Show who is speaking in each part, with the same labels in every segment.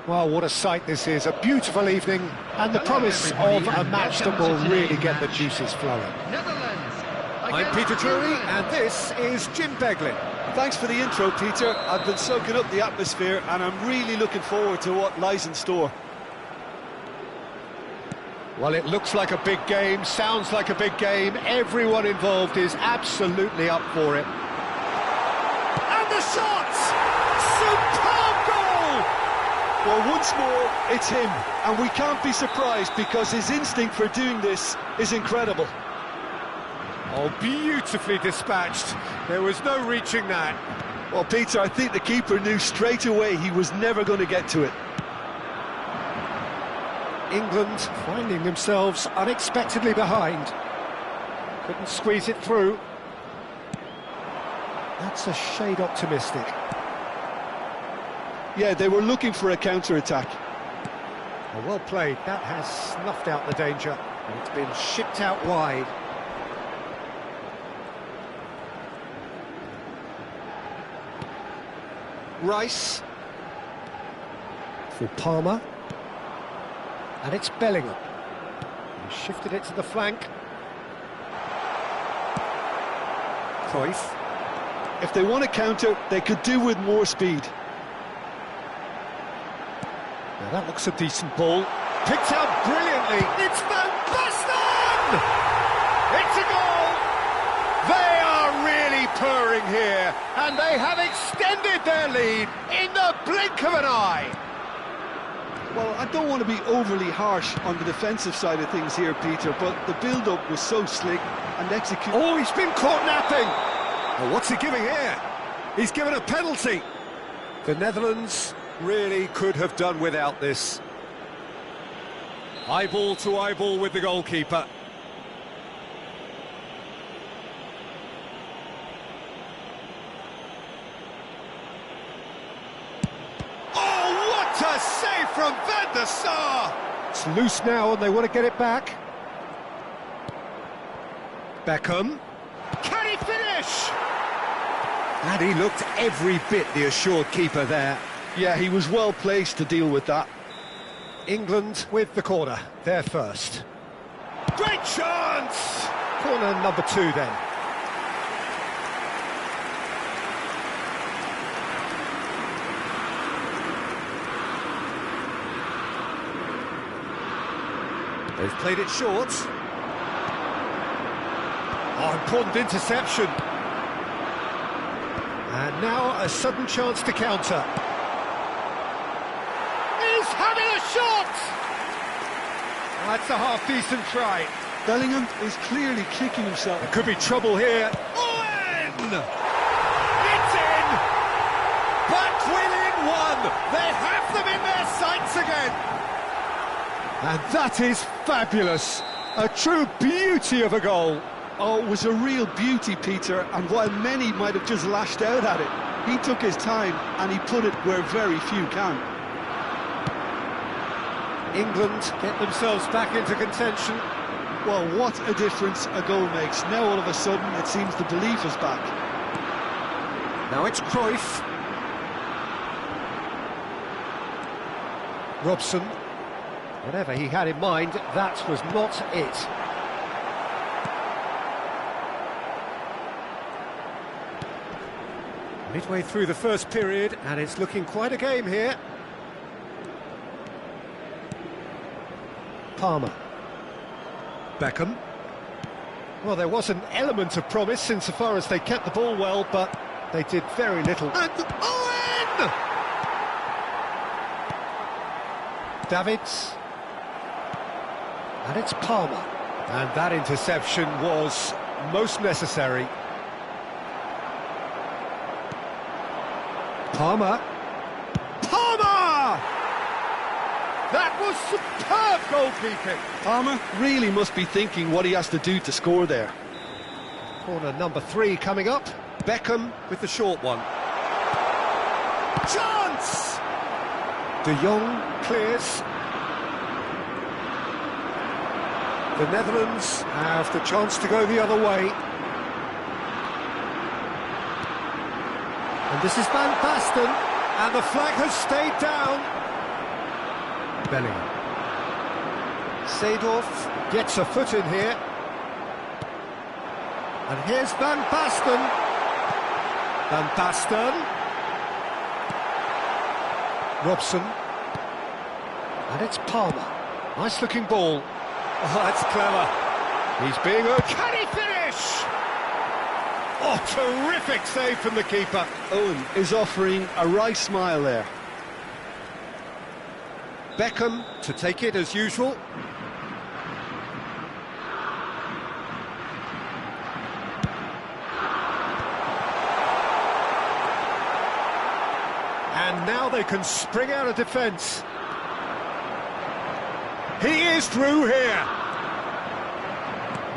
Speaker 1: Well, what a sight this is, a beautiful evening, and the promise of a match that will really get the juices flowing. I'm Peter Drury, and this is Jim Beglin.
Speaker 2: Thanks for the intro, Peter. I've been soaking up the atmosphere, and I'm really looking forward to what lies in store.
Speaker 1: Well, it looks like a big game, sounds like a big game. Everyone involved is absolutely up for it.
Speaker 2: And the shot! Superb goal! Well, once more, it's him, and we can't be surprised because his instinct for doing this is incredible.
Speaker 1: Oh, beautifully dispatched. There was no reaching that.
Speaker 2: Well, Peter, I think the keeper knew straight away he was never going to get to it.
Speaker 1: England finding themselves unexpectedly behind. Couldn't squeeze it through. That's a shade optimistic.
Speaker 2: Yeah, they were looking for a counter-attack.
Speaker 1: Well played. That has snuffed out the danger. And it's been shipped out wide. Rice. For Palmer. And it's Bellingham. He shifted it to the flank. Cruyff.
Speaker 2: If they want to counter, they could do with more speed.
Speaker 1: Now that looks a decent ball. Picked out brilliantly. It's Van Basten! It's a goal! They are really purring here, and they have extended their lead in the blink of an eye.
Speaker 2: Well, I don't want to be overly harsh on the defensive side of things here, Peter, but the build-up was so slick and executed.
Speaker 1: Oh, he's been caught napping! Oh, what's he giving here? He's given a penalty. The Netherlands really could have done without this. Eyeball to eyeball with the goalkeeper. A save from Van der Sar! It's loose now and they want to get it back. Beckham. Can he finish? And he looked every bit the assured keeper there.
Speaker 2: Yeah, he was well placed to deal with that.
Speaker 1: England with the corner, they're first. Great chance! Corner number 2 then. They've played it short. Oh, important interception. And now a sudden chance to counter. He's having a shot! That's a half-decent try.
Speaker 2: Bellingham is clearly kicking himself.
Speaker 1: There could be trouble here. Owen! It's in! Back within 1! They have them in their sights again! And that is fabulous. A true beauty of a goal.
Speaker 2: Oh, it was a real beauty, Peter, and while many might have just lashed out at it, he took his time and he put it where very few can.
Speaker 1: England get themselves back into contention.
Speaker 2: Well, what a difference a goal makes. Now all of a sudden it seems the belief is back.
Speaker 1: Now it's Cruyff. Robson. Whatever he had in mind, that was not it. Midway through the first period, and it's looking quite a game here. Palmer. Beckham. Well, there was an element of promise insofar as they kept the ball well, but they did very little. And Owen! Davids. And it's Palmer. And that interception was most necessary. Palmer. Palmer! That was superb goalkeeping.
Speaker 2: Palmer really must be thinking what he has to do to score there.
Speaker 1: Corner number 3 coming up. Beckham with the short one. Chance! De Jong clears. The Netherlands have the chance to go the other way. And this is Van Basten, and the flag has stayed down. Bellingham. Seedorf gets a foot in here. And here's Van Basten. Van Basten. Robson. And it's Palmer. Nice looking ball. Oh, that's clever. He's being urged. Can he finish? Oh, terrific save from the keeper.
Speaker 2: Owen is offering a right smile there.
Speaker 1: Beckham to take it as usual. And now they can spring out of defence. He is through here.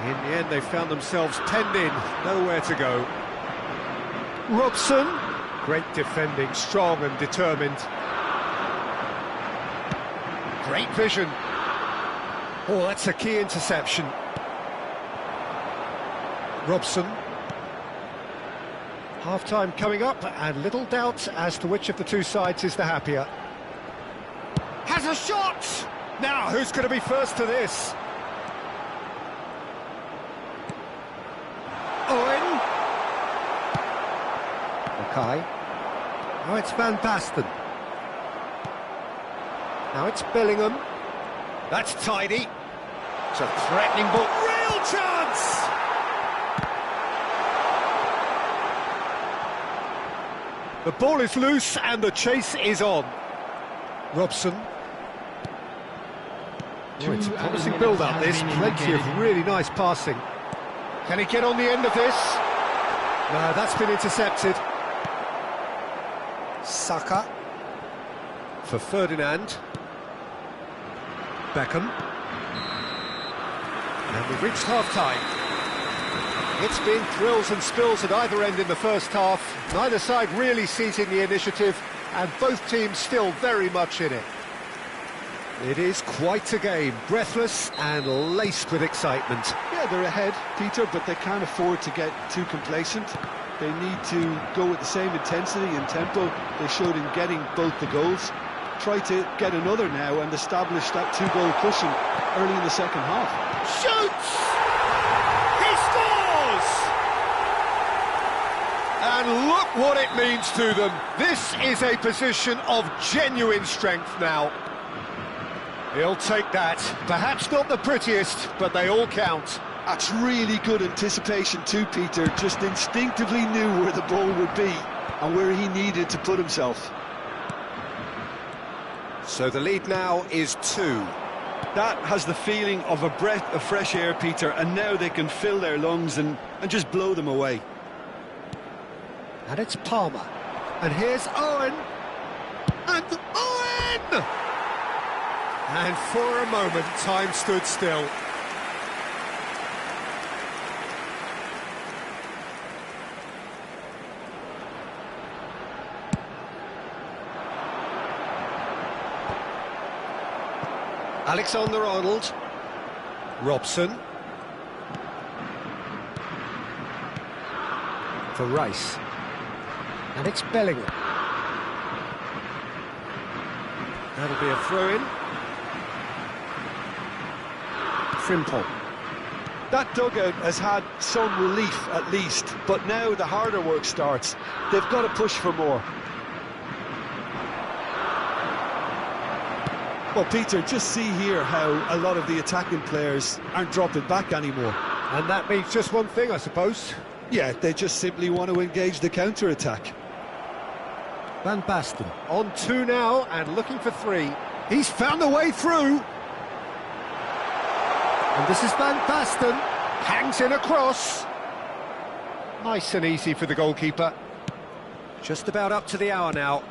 Speaker 1: In the end, they found themselves penned in, nowhere to go. Robson, great defending, strong and determined. Great vision. Oh, that's a key interception. Robson. Half-time coming up, and little doubt as to which of the two sides is the happier. Has a shot! Now, who's going to be first to this? Owen. Okay. Now it's Van Basten. Now it's Bellingham. That's tidy. It's a threatening ball. Real chance! The ball is loose and the chase is on. Robson. Oh, it's a promising build-up, this. Plenty of really nice passing. Can he get on the end of this? No, that's been intercepted. Saka. For Ferdinand. Beckham. And we've reached half-time. It's been thrills and spills at either end in the first half. Neither side really seizing the initiative, and both teams still very much in it. It is quite a game, breathless and laced with excitement.
Speaker 2: Yeah, they're ahead, Peter, but they can't afford to get too complacent. They need to go with the same intensity and tempo they showed in getting both the goals. Try to get another now and establish that two-goal cushion early in the second half.
Speaker 1: Shoots! He scores! And look what it means to them. This is a position of genuine strength now. He'll take that. Perhaps not the prettiest, but they all count.
Speaker 2: That's really good anticipation too, Peter. Just instinctively knew where the ball would be and where he needed to put himself.
Speaker 1: So the lead now is 2.
Speaker 2: That has the feeling of a breath of fresh air, Peter, and now they can fill their lungs and just blow them away.
Speaker 1: And it's Palmer. And here's Owen. And Owen! And for a moment, time stood still. Alexander-Arnold. Robson. For Rice. And it's Bellingham. That'll be a throw-in. Frimpong.
Speaker 2: That dugout has had some relief at least, but now the harder work starts. They've got to push for more. Well, Peter, just see here how a lot of the attacking players aren't dropping back anymore.
Speaker 1: And that means just one thing, I suppose.
Speaker 2: Yeah, they just simply want to engage the counter-attack.
Speaker 1: Van Basten on 2 now and looking for 3. He's found a way through. And this is Van Basten. Hangs in across. Nice and easy for the goalkeeper. Just about up to the hour now.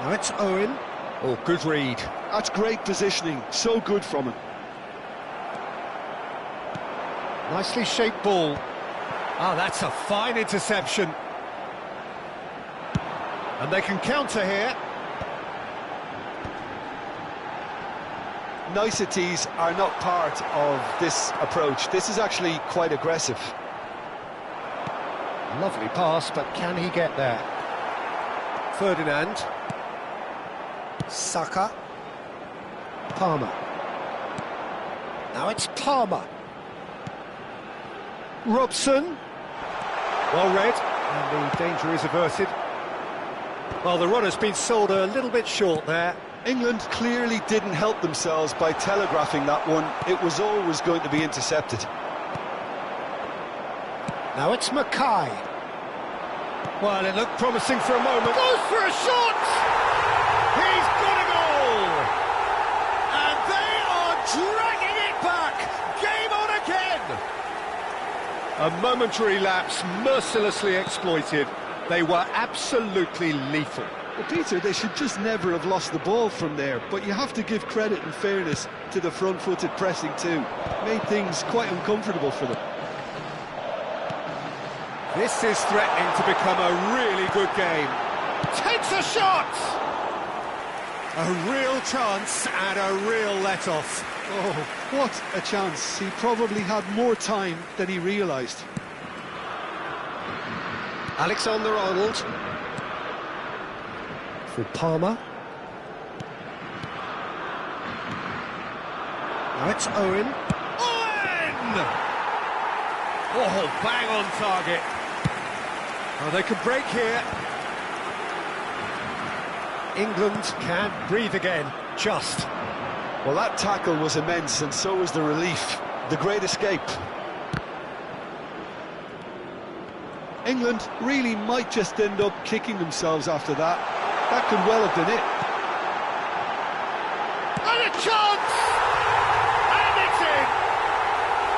Speaker 1: Now it's Owen. Oh, good read.
Speaker 2: That's great positioning. So good from him.
Speaker 1: Nicely shaped ball. Ah, that's a fine interception. And they can counter here.
Speaker 2: Niceties are not part of this approach. This is actually quite aggressive.
Speaker 1: Lovely pass, but can he get there? Ferdinand. Saka. Palmer. Now it's Palmer. Robson. Well read, and the danger is averted. Well, the runner's been sold a little bit short there.
Speaker 2: England clearly didn't help themselves by telegraphing that one. It was always going to be intercepted.
Speaker 1: Now it's Mackay. Well, it looked promising for a moment. Goes for a shot! He's got a goal! And they are dragging it back! Game on again! A momentary lapse mercilessly exploited. They were absolutely lethal.
Speaker 2: Well, Peter, they should just never have lost the ball from there, but you have to give credit and fairness to the front-footed pressing too. Made things quite uncomfortable for them.
Speaker 1: This is threatening to become a really good game. Takes a shot! A real chance and a real let-off.
Speaker 2: Oh, what a chance. He probably had more time than he realised.
Speaker 1: Alexander-Arnold. For Palmer. Now it's Owen. Owen! Oh, bang on target. Oh, they can break here. England can breathe again, just.
Speaker 2: Well, that tackle was immense, and so was the relief. The great escape. England really might just end up kicking themselves after that. That could well have been it.
Speaker 1: And a chance! And it's in!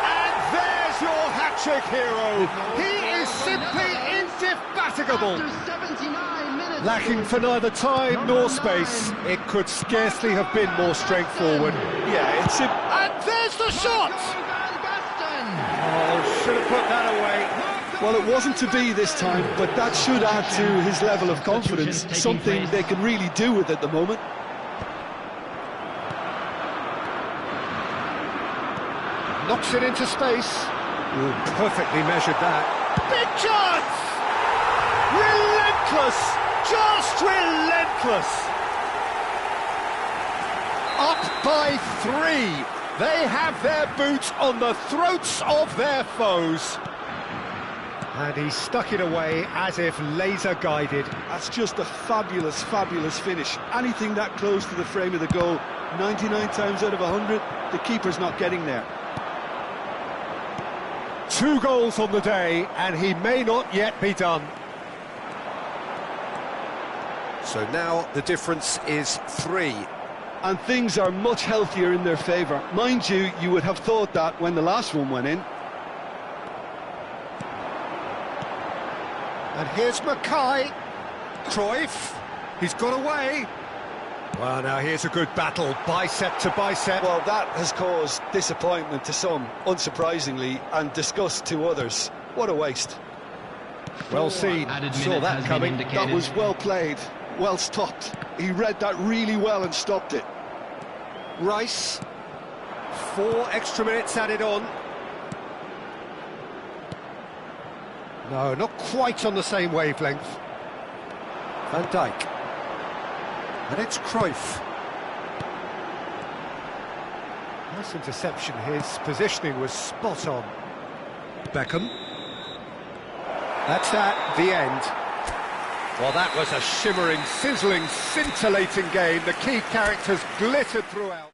Speaker 1: And there's your hat-trick hero. He is simply indefatigable. Lacking for neither time nor space, it could scarcely have been more straightforward.
Speaker 2: Yeah, it's a...
Speaker 1: And there's the shot! Oh, should have put that away.
Speaker 2: Well, it wasn't to be this time, but that should add to his level of confidence, something they can really do with at the moment.
Speaker 1: Knocks it into space. Ooh, perfectly measured that. Big chance! Relentless! Just relentless! Up by 3. They have their boots on the throats of their foes. And he stuck it away as if laser-guided.
Speaker 2: That's just a fabulous, fabulous finish. Anything that close to the frame of the goal, 99 times out of 100, the keeper's not getting there.
Speaker 1: 2 goals on the day, and he may not yet be done. So now the difference is 3.
Speaker 2: And things are much healthier in their favour. Mind you, you would have thought that when the last one went in.
Speaker 1: And here's Mackay. Cruyff. He's got away. Well, now here's a good battle, bicep to bicep.
Speaker 2: Well, that has caused disappointment to some, unsurprisingly, and disgust to others. What a waste.
Speaker 1: Well seen. Saw that coming.
Speaker 2: That was well played, well stopped. He read that really well and stopped it.
Speaker 1: Rice. 4 extra minutes added on. No, not quite on the same wavelength. Van Dijk. And it's Cruyff. Nice interception. His positioning was spot on. Beckham. That's that, the end. Well, that was a shimmering, sizzling, scintillating game. The key characters glittered throughout.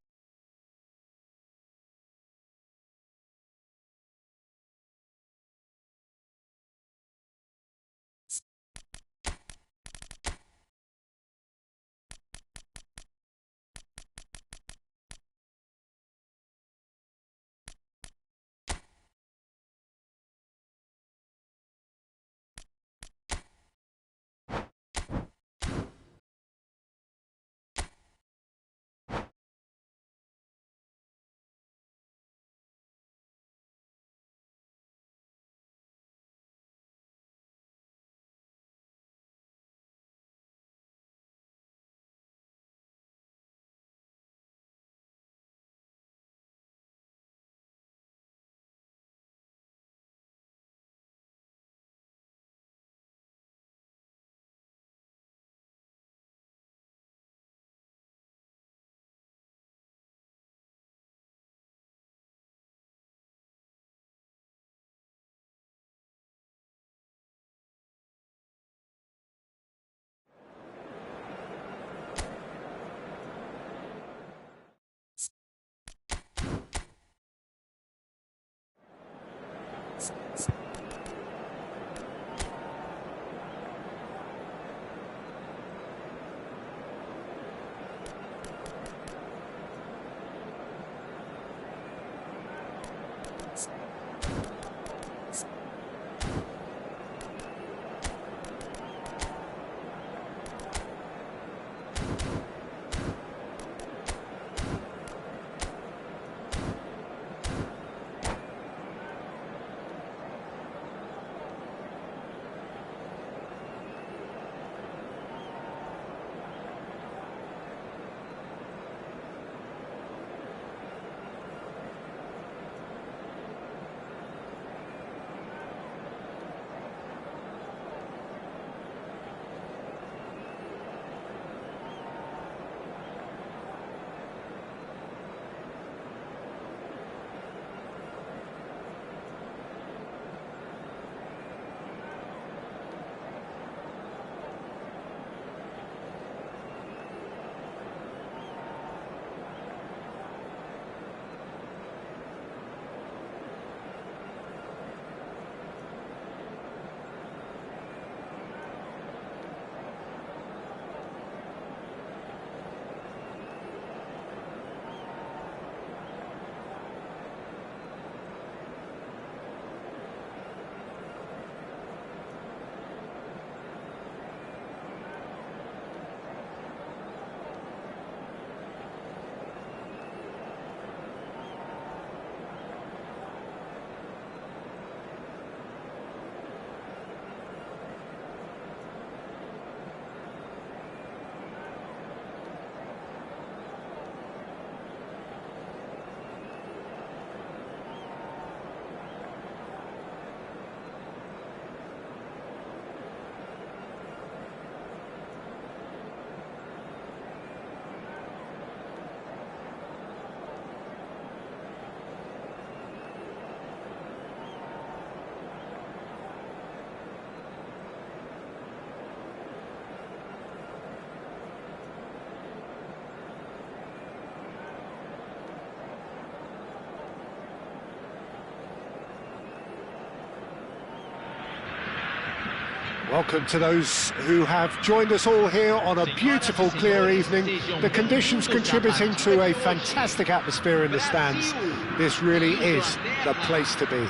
Speaker 1: Welcome to those who have joined us all here on a beautiful, clear evening. The conditions contributing to a fantastic atmosphere in the stands. This really is the place to be.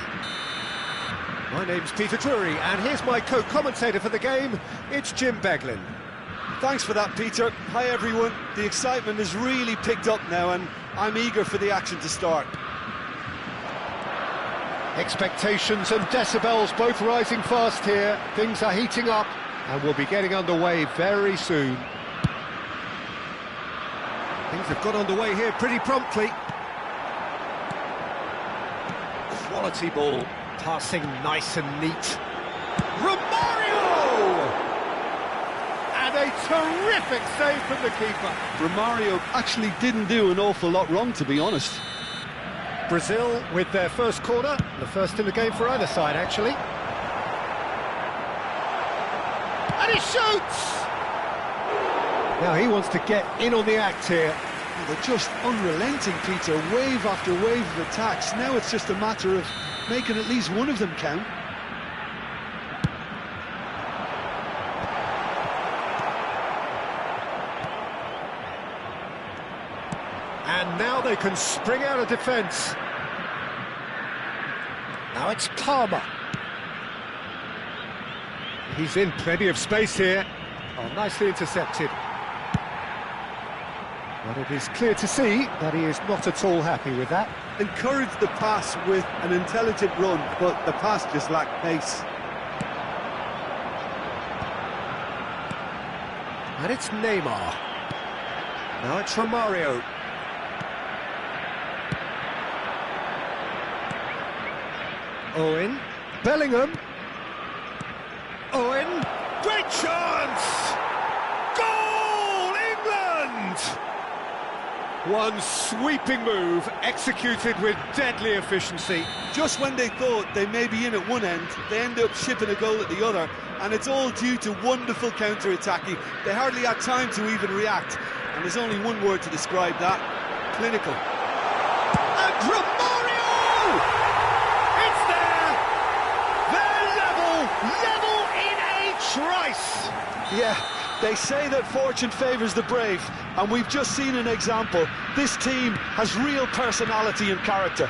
Speaker 1: My name's Peter Drury, and here's my co-commentator for the game. It's Jim Beglin.
Speaker 2: Thanks for that, Peter. Hi, everyone. The excitement has really picked up now, and I'm eager for the action to start.
Speaker 1: Expectations and decibels both rising fast here. Things are heating up and we'll be getting underway very soon. Things have got underway here pretty promptly. Quality ball, passing nice and neat. Romario! And a terrific save from the keeper.
Speaker 2: Romario actually didn't do an awful lot wrong, to be honest.
Speaker 1: Brazil with their first corner, the first in the game for either side, actually. And he shoots! Now he wants to get in on the act here.
Speaker 2: They're just unrelenting, Peter, wave after wave of attacks. Now it's just a matter of making at least one of them count.
Speaker 1: And now they can spring out of defence. Now it's Palmer. He's in plenty of space here. Oh, nicely intercepted. But it is clear to see that he is not at all happy with that.
Speaker 2: Encouraged the pass with an intelligent run, but the pass just lacked pace.
Speaker 1: And it's Neymar. Now it's Romario. Owen, Bellingham, Owen, great chance! Goal, England! One sweeping move, executed with deadly efficiency.
Speaker 2: Just when they thought they may be in at one end, they end up shipping a goal at the other, and it's all due to wonderful counter-attacking. They hardly had time to even react, and there's only one word to describe that: clinical.
Speaker 1: And Romario! Level in a trice!
Speaker 2: Yeah, they say that fortune favours the brave, and we've just seen an example. This team has real personality and character.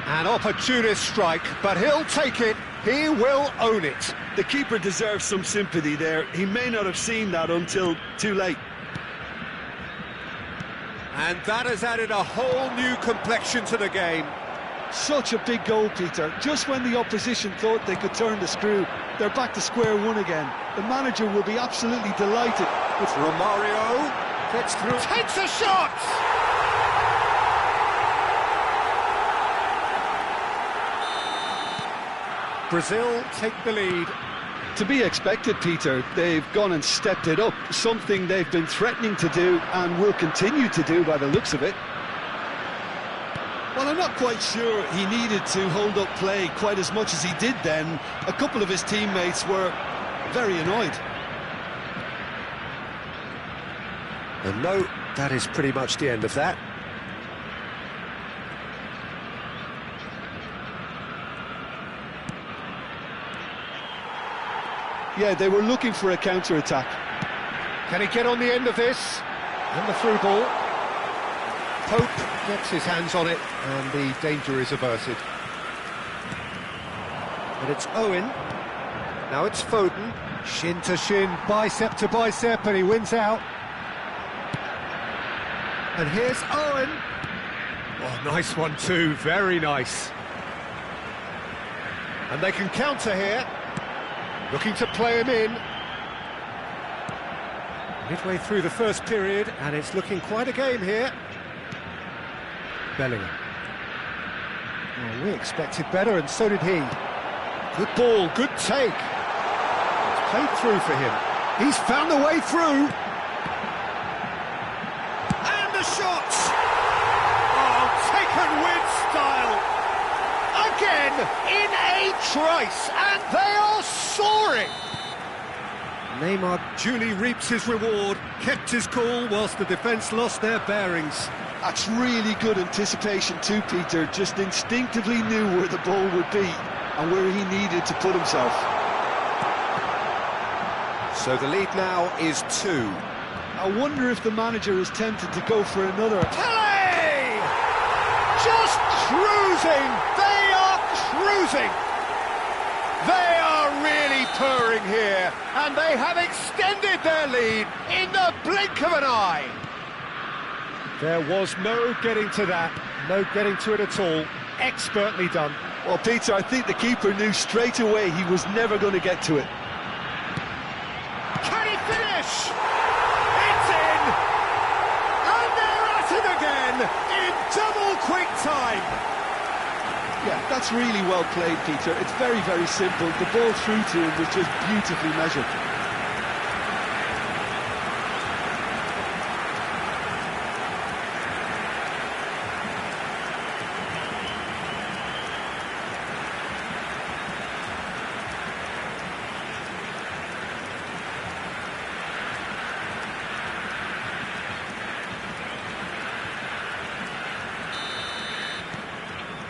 Speaker 1: An opportunist strike, but he'll take it. He will own it.
Speaker 2: The keeper deserves some sympathy there. He may not have seen that until too late.
Speaker 1: And that has added a whole new complexion to the game.
Speaker 2: Such a big goal, Peter. Just when the opposition thought they could turn the screw, they're back to square one again. The manager will be absolutely delighted.
Speaker 1: With Romario, gets through, takes a shot! Brazil take the lead.
Speaker 2: To be expected, Peter. They've gone and stepped it up, something they've been threatening to do and will continue to do by the looks of it. Well, I'm not quite sure he needed to hold up play quite as much as he did then. A couple of his teammates were very annoyed.
Speaker 1: And no, that is pretty much the end of that.
Speaker 2: Yeah, they were looking for a counter-attack.
Speaker 1: Can he get on the end of this? And the through ball. Pope gets his hands on it, and the danger is averted. But it's Owen. Now it's Foden. Shin to shin, bicep to bicep, and he wins out. And here's Owen. Oh, nice one too, very nice. And they can counter here. Looking to play him in. Midway through the first period, and it's looking quite a game here. Bellingham. Well, we expected better, and so did he. Good ball, good take. It's played through for him. He's found the way through. And the shot! Oh, taken with style. Again, in a trice, and they are soaring. Neymar duly reaps his reward, kept his cool whilst the defence lost their bearings.
Speaker 2: That's really good anticipation too, Peter. Just instinctively knew where the ball would be and where he needed to put himself.
Speaker 1: So the lead now is 2.
Speaker 2: I wonder if the manager is tempted to go for another.
Speaker 1: Pele! Just cruising! They are cruising! They are really purring here, and they have extended their lead in the blink of an eye. There was no getting to that, no getting to it at all. Expertly done.
Speaker 2: Well, Peter, I think the keeper knew straight away he was never going to get to it.
Speaker 1: Can he finish? It's in! And they're at it again in double quick time.
Speaker 2: Yeah, that's really well played, Peter. It's very, very simple. The ball through to him was just beautifully measured.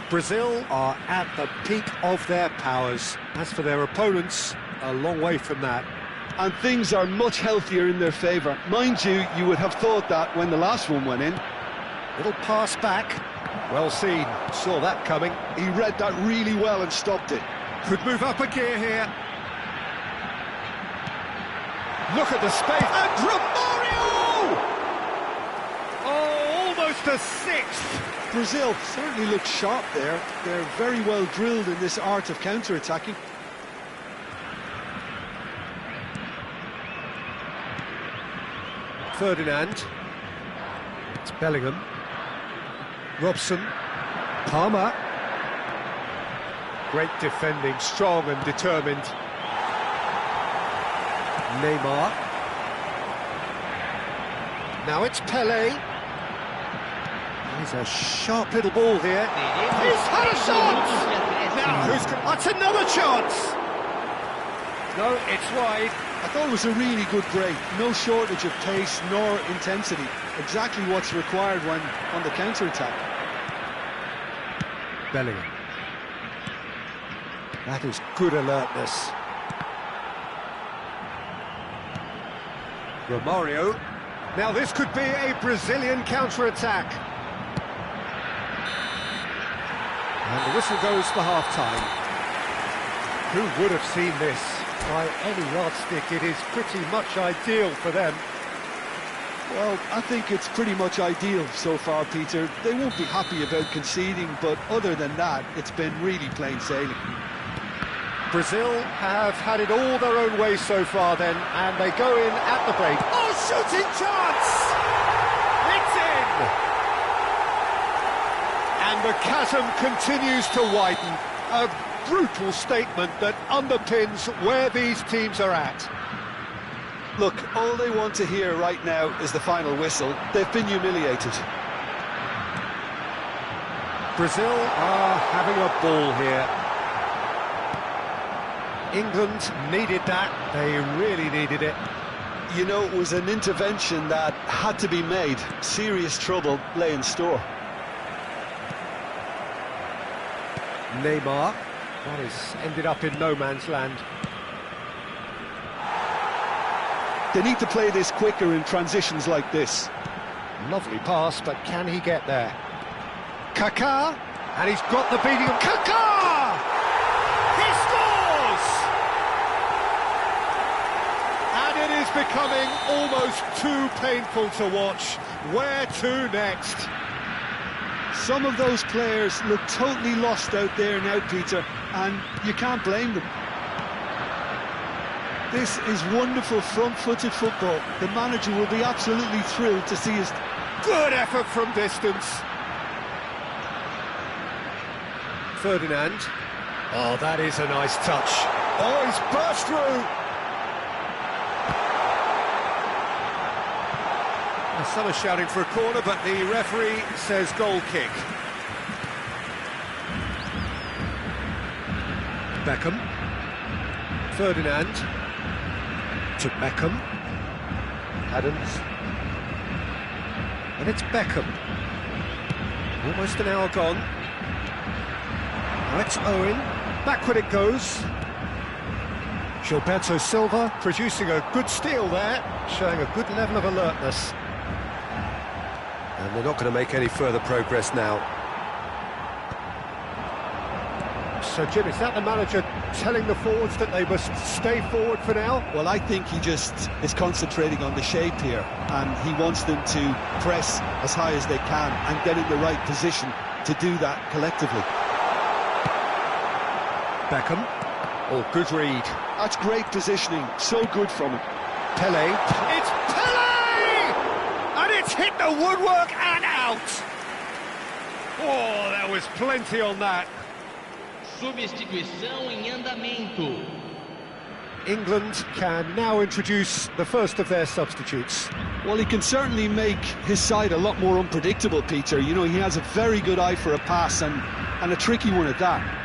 Speaker 1: Brazil are at the peak of their powers. As for their opponents, a long way from that.
Speaker 2: And things are much healthier in their favour. Mind you, you would have thought that when the last one went in.
Speaker 1: Little pass back. Well seen. Saw that coming.
Speaker 2: He read that really well and stopped it.
Speaker 1: Could move up a gear here. Look at the space. And Romario! Oh, almost a sixth.
Speaker 2: Brazil certainly look sharp there. They're very well drilled in this art of counter-attacking.
Speaker 1: Ferdinand. It's Bellingham. Robson. Palmer. Great defending, strong and determined. Neymar. Now it's Pele. He's a sharp little ball here. He's had a shot! Now that's another chance! No, it's wide.
Speaker 2: I thought it was a really good break. No shortage of pace nor intensity. Exactly what's required when on the counter-attack.
Speaker 1: Bellingham. That is good alertness. Romario. Now this could be a Brazilian counter-attack. And the whistle goes for half-time. Who would have seen this? By any yardstick, it is pretty much ideal for them.
Speaker 2: Well, I think it's pretty much ideal so far, Peter. They won't be happy about conceding, but other than that, it's been really plain sailing.
Speaker 1: Brazil have had it all their own way so far then, and they go in at the break. Oh, shooting chance! It's in! And the chasm continues to widen. A brutal statement that underpins where these teams are at.
Speaker 2: Look, all they want to hear right now is the final whistle. They've been humiliated.
Speaker 1: Brazil are having a ball here. England needed that. They really needed it.
Speaker 2: You know, it was an intervention that had to be made. Serious trouble lay in store.
Speaker 1: Neymar. That has ended up in no man's land.
Speaker 2: They need to play this quicker in transitions like this.
Speaker 1: Lovely pass, but can he get there? Kaká, and he's got the beating of Kaká! He scores! And it is becoming almost too painful to watch. Where to next?
Speaker 2: Some of those players look totally lost out there now, Peter, and you can't blame them. This is wonderful front-footed football. The manager will be absolutely thrilled to see his...
Speaker 1: Good effort from distance. Ferdinand. Oh, that is a nice touch. Oh, he's burst through. Some are shouting for a corner, but the referee says goal kick. Beckham. Ferdinand. To Beckham. Adams. And it's Beckham. Almost an hour gone. Now it's Owen. Backward it goes. Gilberto Silva producing a good steal there, showing a good level of alertness. And they're not going to make any further progress now. So, Jim, is that the manager telling the forwards that they must stay forward for now?
Speaker 2: Well, I think he just is concentrating on the shape here, and he wants them to press as high as they can and get in the right position to do that collectively.
Speaker 1: Beckham. Oh, good read.
Speaker 2: That's great positioning, so good from him.
Speaker 1: Pele. It's Pele! And it's hit the woodwork and out! Oh, there was plenty on that.
Speaker 3: Substituição em andamento.
Speaker 1: England can now introduce the first of their substitutes.
Speaker 2: Well, he can certainly make his side a lot more unpredictable, Peter. You know, he has a very good eye for a pass and a tricky one at that.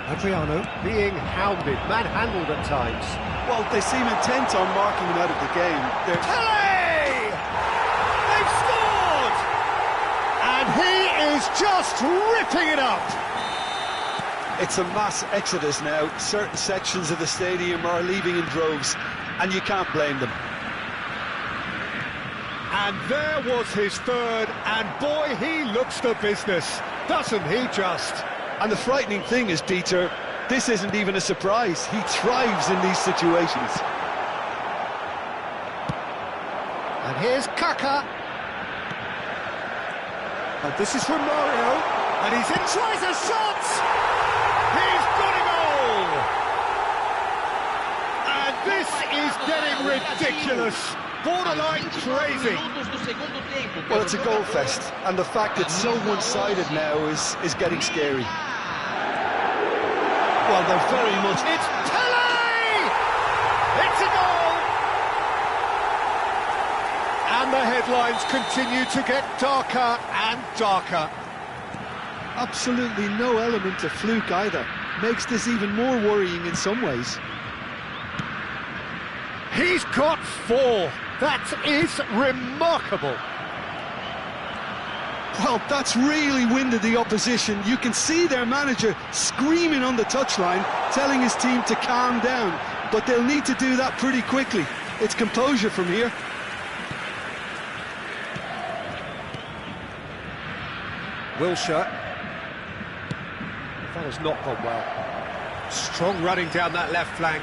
Speaker 1: Adriano being hounded, manhandled at times.
Speaker 2: Well, they seem intent on marking him out of the game.
Speaker 1: Pele! They've scored! And he is just ripping it up!
Speaker 2: It's a mass exodus now. Certain sections of the stadium are leaving in droves, and you can't blame them.
Speaker 1: And there was his third, and boy, he looks the business, doesn't he just?
Speaker 2: And the frightening thing is, Peter, this isn't even a surprise. He thrives in these situations.
Speaker 1: And here's Kaka. And this is from Mario. And he's in, tries a shot! He's got a goal! And this is getting ridiculous. Borderline crazy.
Speaker 2: Well, it's a goal fest, and the fact it's so one-sided now is getting scary. Well, they're very much...
Speaker 1: It's Pele! It's a goal! And the headlines continue to get darker and darker.
Speaker 2: Absolutely no element of fluke either. Makes this even more worrying in some ways.
Speaker 1: He's got 4. That is remarkable.
Speaker 2: Well, that's really winded the opposition. You can see their manager screaming on the touchline, telling his team to calm down. But they'll need to do that pretty quickly. It's composure from here.
Speaker 1: Wilshere. That has not gone well. Strong running down that left flank.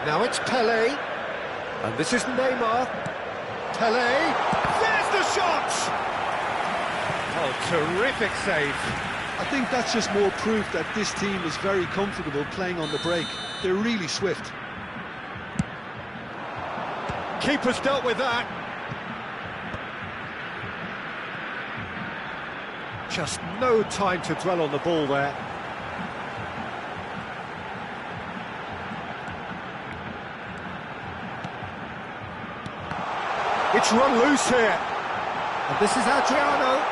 Speaker 1: Now it's Pele. And this is Neymar. Pele. There's the shot! Oh, terrific save.
Speaker 2: I think that's just more proof that this team is very comfortable playing on the break. They're really swift.
Speaker 1: Keeper's dealt with that. Just no time to dwell on the ball there. It's run loose here. And this is Adriano.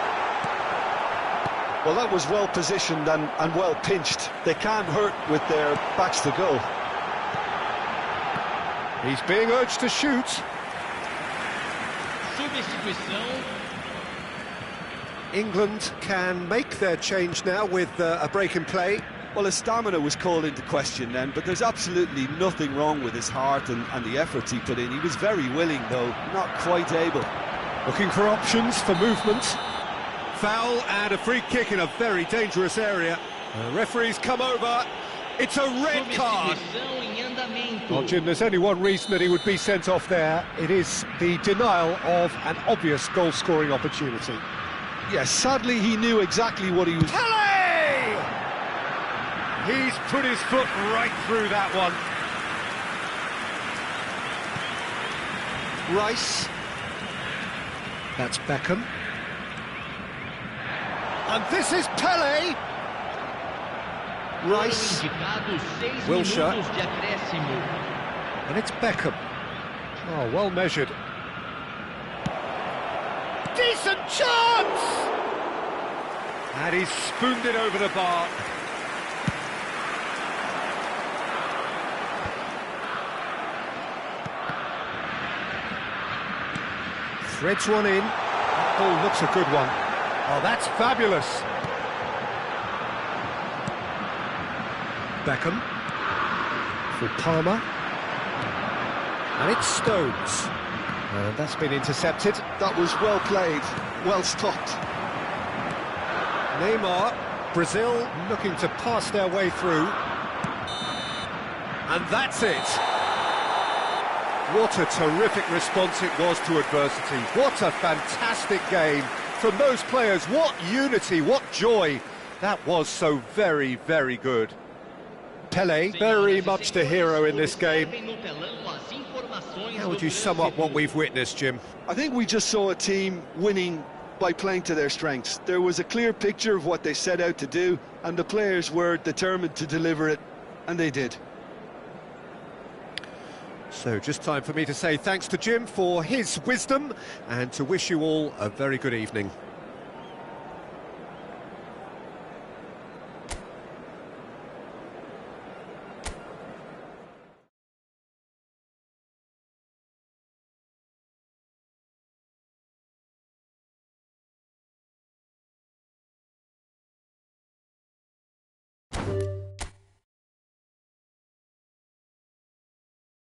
Speaker 2: Well, that was well positioned and well pinched. They can't hurt with their backs to goal.
Speaker 1: He's being urged to shoot.
Speaker 3: Substituição.
Speaker 1: England can make their change now with a break in play.
Speaker 2: Well, his stamina was called into question then, but there's absolutely nothing wrong with his heart and the efforts he put in. He was very willing, though, not quite able.
Speaker 1: Looking for options for movement. Foul and a free kick in a very dangerous area. The referee's come over. It's a red card.
Speaker 3: Substituição em andamento.
Speaker 1: Well, Jim, there's only one reason that he would be sent off there. It is the denial of an obvious goal-scoring opportunity.
Speaker 2: Yes, sadly, he knew exactly what he was...
Speaker 1: Pele! He's put his foot right through that one. Rice. That's Beckham. And this is Pele. Rice. Wilshere. And it's Beckham. Oh, well measured. Decent chance! And he's spooned it over the bar. Threads one in. That ball looks a good one. Oh, that's fabulous. Beckham. For Palmer. And it's Stones. And that's been intercepted.
Speaker 2: That was well played, well stopped.
Speaker 1: Neymar, Brazil looking to pass their way through. And that's it. What a terrific response it was to adversity. What a fantastic game from those players. What unity, what joy. That was so very, very good. Pele, very much the hero in this game. How would you sum up what we've witnessed, Jim?
Speaker 2: I think we just saw a team winning by playing to their strengths. There was a clear picture of what they set out to do, and the players were determined to deliver it, and they did.
Speaker 1: So just time for me to say thanks to Jim for his wisdom and to wish you all a very good evening.